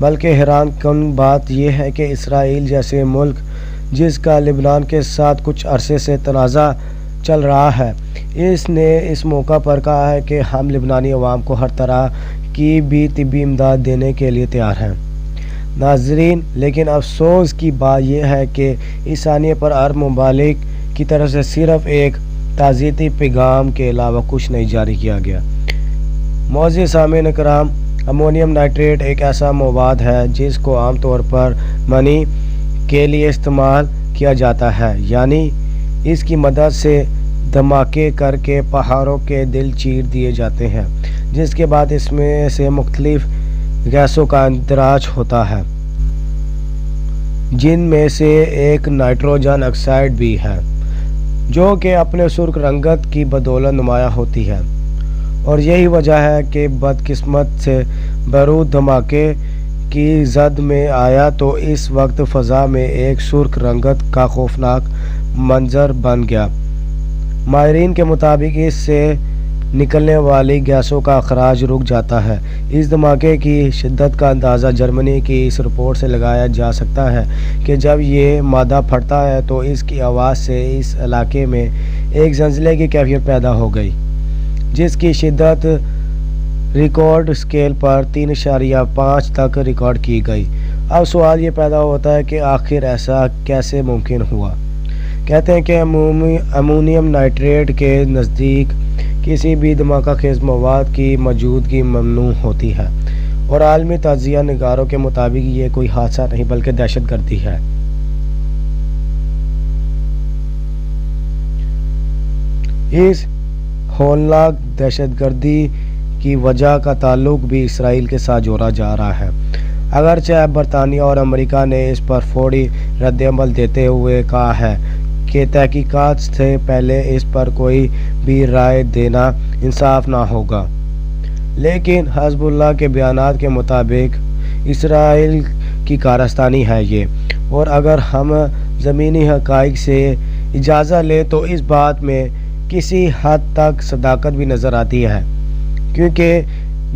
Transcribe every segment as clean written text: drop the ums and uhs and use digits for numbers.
بلکہ حیران کن بات یہ ہے کہ اسرائیل جیسے ملک جس کا لبنان کے ساتھ کچھ عرصے سے تنازع چل رہا ہے، اس نے اس موقع پر کہا ہے کہ ہم لبنانی عوام کو ہر طرح کی بھی طبی امداد دینے کے لیے تیار ہیں۔ ناظرین، لیکن افسوس کی بات یہ ہے کہ اس ثانیے پر عرب ممالک کی طرف سے صرف ایک تعزیتی پیغام کے علاوہ کچھ نہیں جاری کیا گیا۔ معزز سامعین کرام، امونیم نائٹریٹ ایک ایسا مواد ہے جس کو عام طور پر منی کے لیے استعمال کیا جاتا ہے، یعنی اس کی مدد سے دھماکے کر کے پہاڑوں کے دل چیر دیے جاتے ہیں، جس کے بعد اس میں سے مختلف گیسوں کا اندراج ہوتا ہے، جن میں سے ایک نائٹروجن آکسائڈ بھی ہے، جو کہ اپنے سرخ رنگت کی بدولت نمایاں ہوتی ہے، اور یہی وجہ ہے کہ بدقسمت سے بارود دھماکے کی زد میں آیا تو اس وقت فضا میں ایک سرخ رنگت کا خوفناک منظر بن گیا۔ ماہرین کے مطابق اس سے نکلنے والی گیسوں کا اخراج رک جاتا ہے۔ اس دھماکے کی شدت کا اندازہ جرمنی کی اس رپورٹ سے لگایا جا سکتا ہے کہ جب یہ مادہ پھٹتا ہے تو اس کی آواز سے اس علاقے میں ایک زلزلے کی کیفیت پیدا ہو گئی، جس کی شدت ریکارڈ اسکیل پر 3.5 تک ریکارڈ کی گئی۔ اب سوال یہ پیدا ہوتا ہے کہ آخر ایسا کیسے ممکن ہوا؟ کہتے ہیں کہ امونیم نائٹریٹ کے نزدیک کسی بھی دھماکہ خیز مواد کی موجودگی ممنوع ہوتی ہے، اور عالمی تجزیہ نگاروں کے مطابق یہ کوئی حادثہ نہیں بلکہ دہشت گردی ہے۔ اس ہولناک دہشت گردی کی وجہ کا تعلق بھی اسرائیل کے ساتھ جوڑا جا رہا ہے، اگرچہ برطانیہ اور امریکہ نے اس پر فوری رد عمل دیتے ہوئے کہا ہے کہ تحقیقات سے پہلے اس پر کوئی بھی رائے دینا انصاف نہ ہوگا، لیکن حزب اللہ کے بیانات کے مطابق اسرائیل کی کارستانی ہے یہ، اور اگر ہم زمینی حقائق سے اجازت لیں تو اس بات میں کسی حد تک صداقت بھی نظر آتی ہے، کیونکہ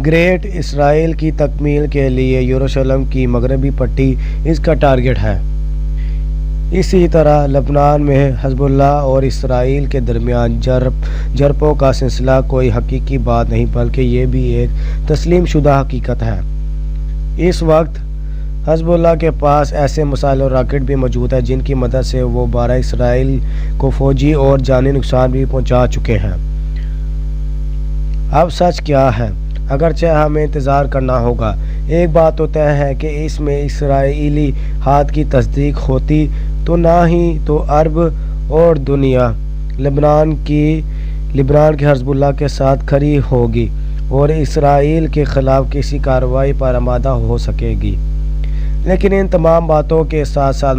گریٹ اسرائیل کی تکمیل کے لیے یروشلم کی مغربی پٹی اس کا ٹارگٹ ہے۔ اسی طرح لبنان میں حزب اللہ اور اسرائیل کے درمیان جرپوں کا سلسلہ کوئی حقیقی بات نہیں بلکہ یہ بھی ایک تسلیم شدہ حقیقت ہے۔ اس وقت حزب اللہ کے پاس ایسے مسائل اور راکٹ بھی موجود ہیں جن کی مدد سے وہ 12 اسرائیل کو فوجی اور جانی نقصان بھی پہنچا چکے ہیں۔ اب سچ کیا ہے؟ اگرچہ ہمیں انتظار کرنا ہوگا، ایک بات تو طے ہے کہ اس میں اسرائیلی ہاتھ کی تصدیق ہوتی تو نہ ہی تو عرب اور دنیا لبنان کے حزب اللہ کے ساتھ کھڑی ہوگی اور اسرائیل کے خلاف کسی کارروائی پر آمادہ ہو سکے گی۔ لیکن ان تمام باتوں کے ساتھ ساتھ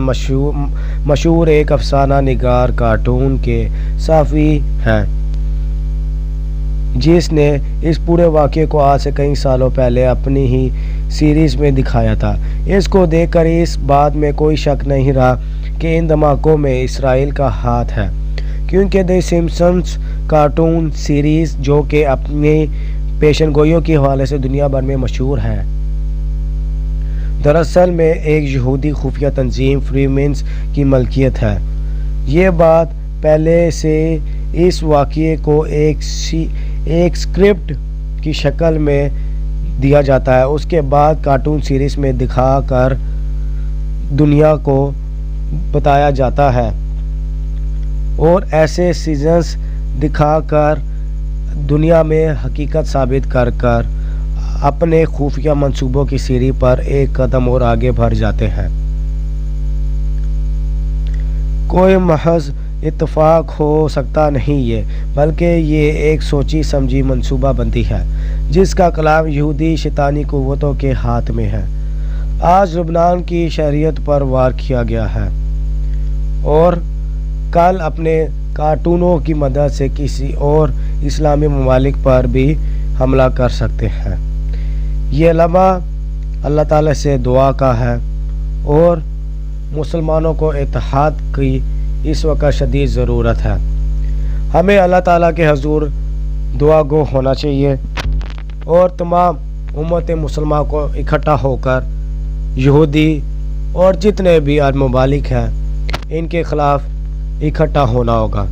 مشہور ایک افسانہ نگار کارٹون کے صحافی ہیں جس نے اس پورے واقعے کو آج سے کئی سالوں پہلے اپنی ہی سیریز میں دکھایا تھا۔ اس کو دیکھ کر اس بات میں کوئی شک نہیں رہا کہ ان دھماکوں میں اسرائیل کا ہاتھ ہے، کیونکہ دی سمپسنز کارٹون سیریز جو کہ اپنی پیشن گوئیوں کے حوالے سے دنیا بھر میں مشہور ہے، دراصل میں ایک یہودی خفیہ تنظیم فریمینز کی ملکیت ہے۔ یہ بات پہلے سے اس واقعے کو ایک سکرپٹ کی شکل میں دیا جاتا ہے، اس کے بعد کارٹون سیریز میں دکھا کر دنیا کو بتایا جاتا ہے، اور ایسے سیزنز دکھا کر دنیا میں حقیقت ثابت کر کر اپنے خفیہ منصوبوں کی سیڑھی پر ایک قدم اور آگے بڑھ جاتے ہیں۔ کوئی محض اتفاق ہو سکتا نہیں یہ، بلکہ یہ ایک سوچی سمجھی منصوبہ بندی ہے جس کا کلام یہودی شیطانی قوتوں کے ہاتھ میں ہے۔ آج لبنان کی شہریت پر وار کیا گیا ہے اور کل اپنے کارٹونوں کی مدد سے کسی اور اسلامی ممالک پر بھی حملہ کر سکتے ہیں۔ یہ لمحہ اللہ تعالی سے دعا کا ہے اور مسلمانوں کو اتحاد کی اس وقت شدید ضرورت ہے۔ ہمیں اللہ تعالیٰ کے حضور دعا گو ہونا چاہیے اور تمام امت مسلمہ کو اکٹھا ہو کر یہودی اور جتنے بھی ممالک ہیں ان کے خلاف اکٹھا ہونا ہوگا۔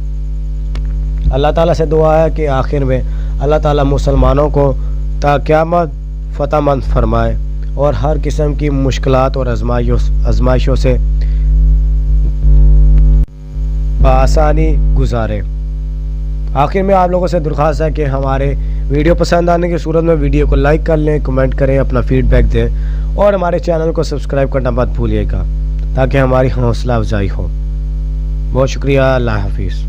اللہ تعالیٰ سے دعا ہے کہ آخر میں اللہ تعالیٰ مسلمانوں کو تا قیامت فتح مند فرمائے اور ہر قسم کی مشکلات اور آزمائشوں سے بآسانی گزارے۔ آخر میں آپ لوگوں سے درخواست ہے کہ ہمارے ویڈیو پسند آنے کی صورت میں ویڈیو کو لائک کر لیں، کمنٹ کریں، اپنا فیڈ بیک دیں اور ہمارے چینل کو سبسکرائب کرنا مت بھولیے گا تاکہ ہماری حوصلہ افزائی ہو۔ بہت شکریہ، اللہ حافظ۔